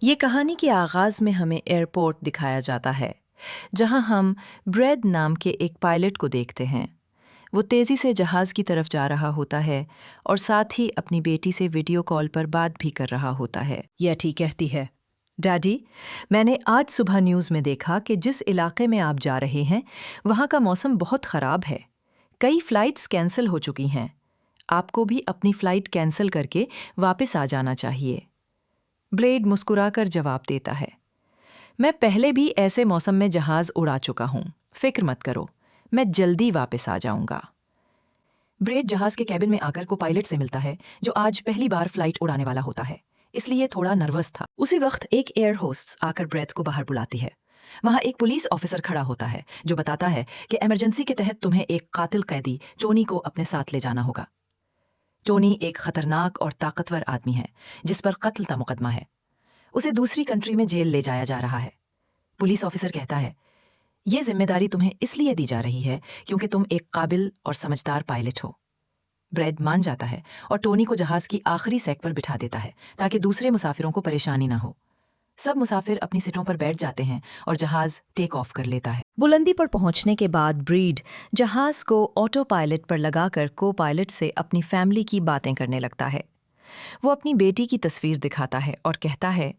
ये कहानी के आगाज़ में हमें एयरपोर्ट दिखाया जाता है, जहां हम ब्रेड नाम के एक पायलट को देखते हैं। वो तेज़ी से जहाज़ की तरफ जा रहा होता है और साथ ही अपनी बेटी से वीडियो कॉल पर बात भी कर रहा होता है। यटी कहती है, डैडी, मैंने आज सुबह न्यूज़ में देखा कि जिस इलाके में आप जा रहे हैं, वहाँ का मौसम बहुत ख़राब है। कई फ़्लाइट्स कैंसिल हो चुकी हैं। आपको भी अपनी फ़्लाइट कैंसिल करके वापस आ जाना चाहिए। ब्लेड मुस्कुराकर जवाब देता है, मैं पहले भी ऐसे मौसम में जहाज उड़ा चुका हूं, फिक्र मत करो, मैं जल्दी वापस आ जाऊंगा। ब्रेड जहाज के कैबिन में आकर को पायलट से मिलता है, जो आज पहली बार फ्लाइट उड़ाने वाला होता है, इसलिए थोड़ा नर्वस था। उसी वक्त एक एयर होस्ट आकर ब्रेड को बाहर बुलाती है। वहां एक पुलिस ऑफिसर खड़ा होता है, जो बताता है कि इमरजेंसी के तहत तुम्हें एक कातिल कैदी टोनी को अपने साथ ले जाना होगा। टोनी एक खतरनाक और ताकतवर आदमी है, जिस पर कत्ल का मुकदमा है। उसे दूसरी कंट्री में जेल ले जाया जा रहा है। पुलिस ऑफिसर कहता है, यह जिम्मेदारी तुम्हें इसलिए दी जा रही है क्योंकि तुम एक काबिल और समझदार पायलट हो। ब्रेड मान जाता है और टोनी को जहाज की आखिरी सैक पर बिठा देता है ताकि दूसरे मुसाफिरों को परेशानी ना हो। सब मुसाफिर अपनी सीटों पर बैठ जाते हैं और जहाज टेक ऑफ कर लेता है। बुलंदी पर पहुंचने के बाद ब्रीड जहाज को ऑटो पायलट पर लगाकर को पायलट से अपनी फैमिली की बातें करने लगता है। वो अपनी बेटी की तस्वीर दिखाता है और कहता है,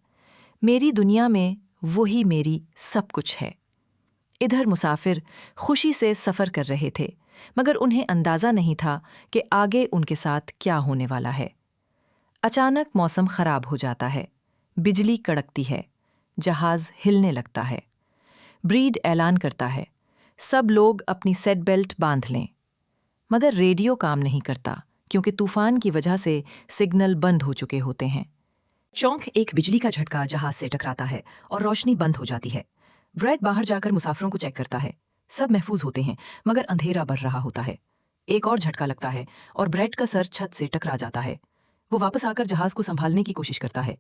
मेरी दुनिया में वही मेरी सब कुछ है। इधर मुसाफिर खुशी से सफ़र कर रहे थे, मगर उन्हें अंदाज़ा नहीं था कि आगे उनके साथ क्या होने वाला है। अचानक मौसम ख़राब हो जाता है, बिजली कड़कती है, जहाज़ हिलने लगता है। ब्रीड ऐलान करता है, सब लोग अपनी सेट बेल्ट बांध लें। मगर रेडियो काम नहीं करता क्योंकि तूफान की वजह से सिग्नल बंद हो चुके होते हैं। चौंक एक बिजली का झटका जहाज से टकराता है और रोशनी बंद हो जाती है। ब्रेड बाहर जाकर मुसाफिरों को चेक करता है। सब महफूज होते हैं, मगर अंधेरा बढ़ रहा होता है। एक और झटका लगता है और ब्रेड का सर छत से टकरा जाता है। वो वापस आकर जहाज को संभालने की कोशिश करता है।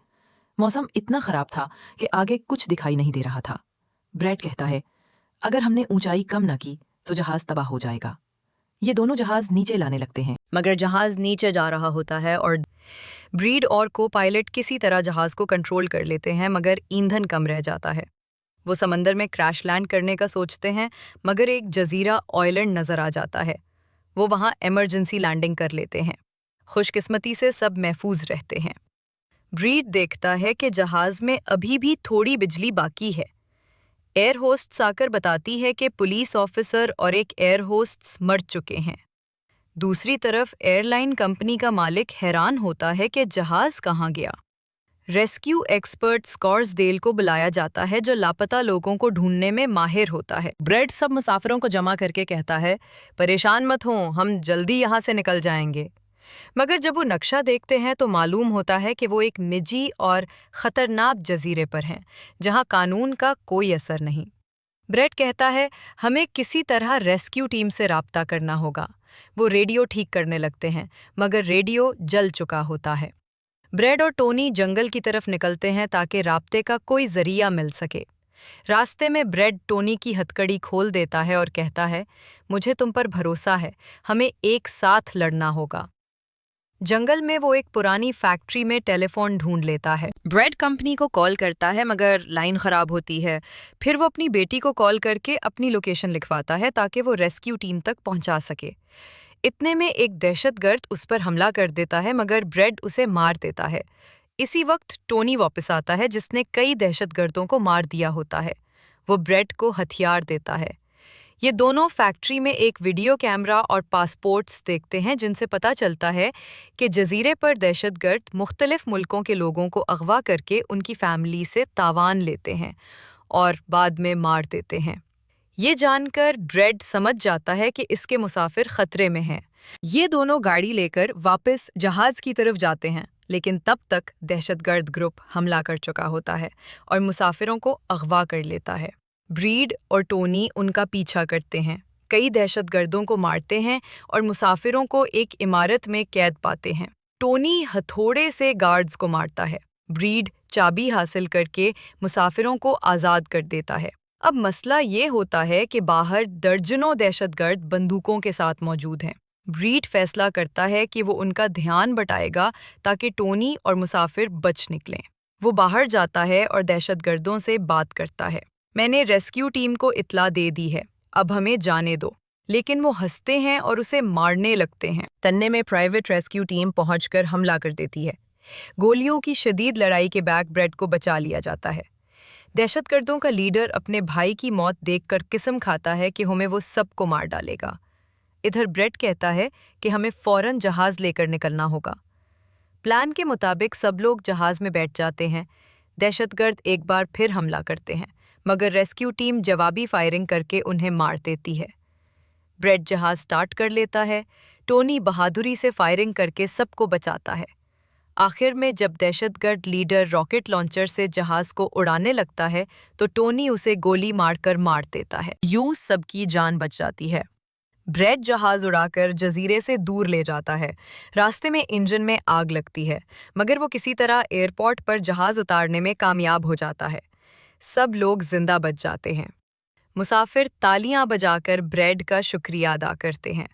मौसम इतना खराब था कि आगे कुछ दिखाई नहीं दे रहा था। ब्रेड कहता है, अगर हमने ऊंचाई कम न की तो जहाज तबाह हो जाएगा। ये दोनों जहाज नीचे लाने लगते हैं, मगर जहाज नीचे जा रहा होता है और ब्रीड और को पायलट किसी तरह जहाज को कंट्रोल कर लेते हैं, मगर ईंधन कम रह जाता है। वो समंदर में क्रैश लैंड करने का सोचते हैं, मगर एक जजीरा आइलैंड नज़र आ जाता है। वो वहाँ इमरजेंसी लैंडिंग कर लेते हैं। खुशकिस्मती से सब महफूज रहते हैं। ब्रीड देखता है कि जहाज में अभी भी थोड़ी बिजली बाकी है। एयर होस्ट्स आकर बताती है कि पुलिस ऑफिसर और एक एयर होस्ट्स मर चुके हैं। दूसरी तरफ एयरलाइन कंपनी का मालिक हैरान होता है कि जहाज कहाँ गया। रेस्क्यू एक्सपर्ट स्कॉर्सडेल को बुलाया जाता है, जो लापता लोगों को ढूंढने में माहिर होता है। ब्रेड सब मुसाफिरों को जमा करके कहता है, परेशान मत हो, हम जल्दी यहाँ से निकल जाएंगे। मगर जब वो नक्शा देखते हैं तो मालूम होता है कि वो एक निजी और ख़तरनाक जजीरे पर हैं, जहाँ कानून का कोई असर नहीं। ब्रेड कहता है, हमें किसी तरह रेस्क्यू टीम से राब्ता करना होगा। वो रेडियो ठीक करने लगते हैं, मगर रेडियो जल चुका होता है। ब्रेड और टोनी जंगल की तरफ निकलते हैं ताकि राब्ते का कोई जरिया मिल सके। रास्ते में ब्रेड टोनी की हथकड़ी खोल देता है और कहता है, मुझे तुम पर भरोसा है, हमें एक साथ लड़ना होगा। जंगल में वो एक पुरानी फैक्ट्री में टेलीफोन ढूंढ लेता है। ब्रेड कंपनी को कॉल करता है, मगर लाइन ख़राब होती है। फिर वो अपनी बेटी को कॉल करके अपनी लोकेशन लिखवाता है ताकि वो रेस्क्यू टीम तक पहुंचा सके। इतने में एक दहशतगर्द उस पर हमला कर देता है, मगर ब्रेड उसे मार देता है। इसी वक्त टोनी वापस आता है, जिसने कई दहशतगर्दों को मार दिया होता है। वो ब्रेड को हथियार देता है। ये दोनों फैक्ट्री में एक वीडियो कैमरा और पासपोर्ट्स देखते हैं, जिनसे पता चलता है कि जजीरे पर दहशतगर्द मुख्तलिफ मुल्कों के लोगों को अगवा करके उनकी फैमिली से तावान लेते हैं और बाद में मार देते हैं। ये जानकर ब्रेड समझ जाता है कि इसके मुसाफिर खतरे में हैं। ये दोनों गाड़ी लेकर वापस जहाज की तरफ जाते हैं, लेकिन तब तक दहशतगर्द ग्रुप हमला कर चुका होता है और मुसाफिरों को अगवा कर लेता है। ब्रीड और टोनी उनका पीछा करते हैं, कई दहशतगर्दों को मारते हैं और मुसाफिरों को एक इमारत में कैद पाते हैं। टोनी हथौड़े से गार्ड्स को मारता है। ब्रीड चाबी हासिल करके मुसाफिरों को आज़ाद कर देता है। अब मसला ये होता है कि बाहर दर्जनों दहशतगर्द बंदूकों के साथ मौजूद हैं। ब्रीड फैसला करता है कि वो उनका ध्यान बटाएगा ताकि टोनी और मुसाफिर बच निकलें। वो बाहर जाता है और दहशतगर्दों से बात करता है। मैंने रेस्क्यू टीम को इत्तला दे दी है, अब हमें जाने दो। लेकिन वो हंसते हैं और उसे मारने लगते हैं। तन्ने में प्राइवेट रेस्क्यू टीम पहुंचकर हमला कर देती है। गोलियों की शदीद लड़ाई के बैक ब्रेड को बचा लिया जाता है। दहशतगर्दों का लीडर अपने भाई की मौत देखकर कसम खाता है कि हमें वो सबको मार डालेगा। इधर ब्रेड कहता है कि हमें फौरन जहाज लेकर निकलना होगा। प्लान के मुताबिक सब लोग जहाज में बैठ जाते हैं। दहशतगर्द एक बार फिर हमला करते हैं, मगर रेस्क्यू टीम जवाबी फायरिंग करके उन्हें मार देती है। ब्रेड जहाज स्टार्ट कर लेता है। टोनी बहादुरी से फायरिंग करके सबको बचाता है। आखिर में जब दहशतगर्द लीडर रॉकेट लॉन्चर से जहाज को उड़ाने लगता है तो टोनी उसे गोली मारकर मार देता है। यूं सबकी जान बच जाती है। ब्रेड जहाज उड़ाकर जजीरे से दूर ले जाता है। रास्ते में इंजन में आग लगती है, मगर वो किसी तरह एयरपोर्ट पर जहाज उतारने में कामयाब हो जाता है। सब लोग जिंदा बच जाते हैं। मुसाफिर तालियां बजाकर ब्रेड का शुक्रिया अदा करते हैं।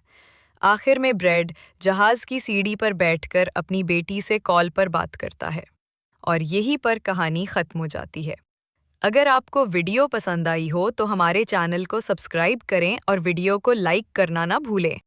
आखिर में ब्रेड जहाज की सीढ़ी पर बैठकर अपनी बेटी से कॉल पर बात करता है और यहीं पर कहानी खत्म हो जाती है। अगर आपको वीडियो पसंद आई हो तो हमारे चैनल को सब्सक्राइब करें और वीडियो को लाइक करना ना भूलें।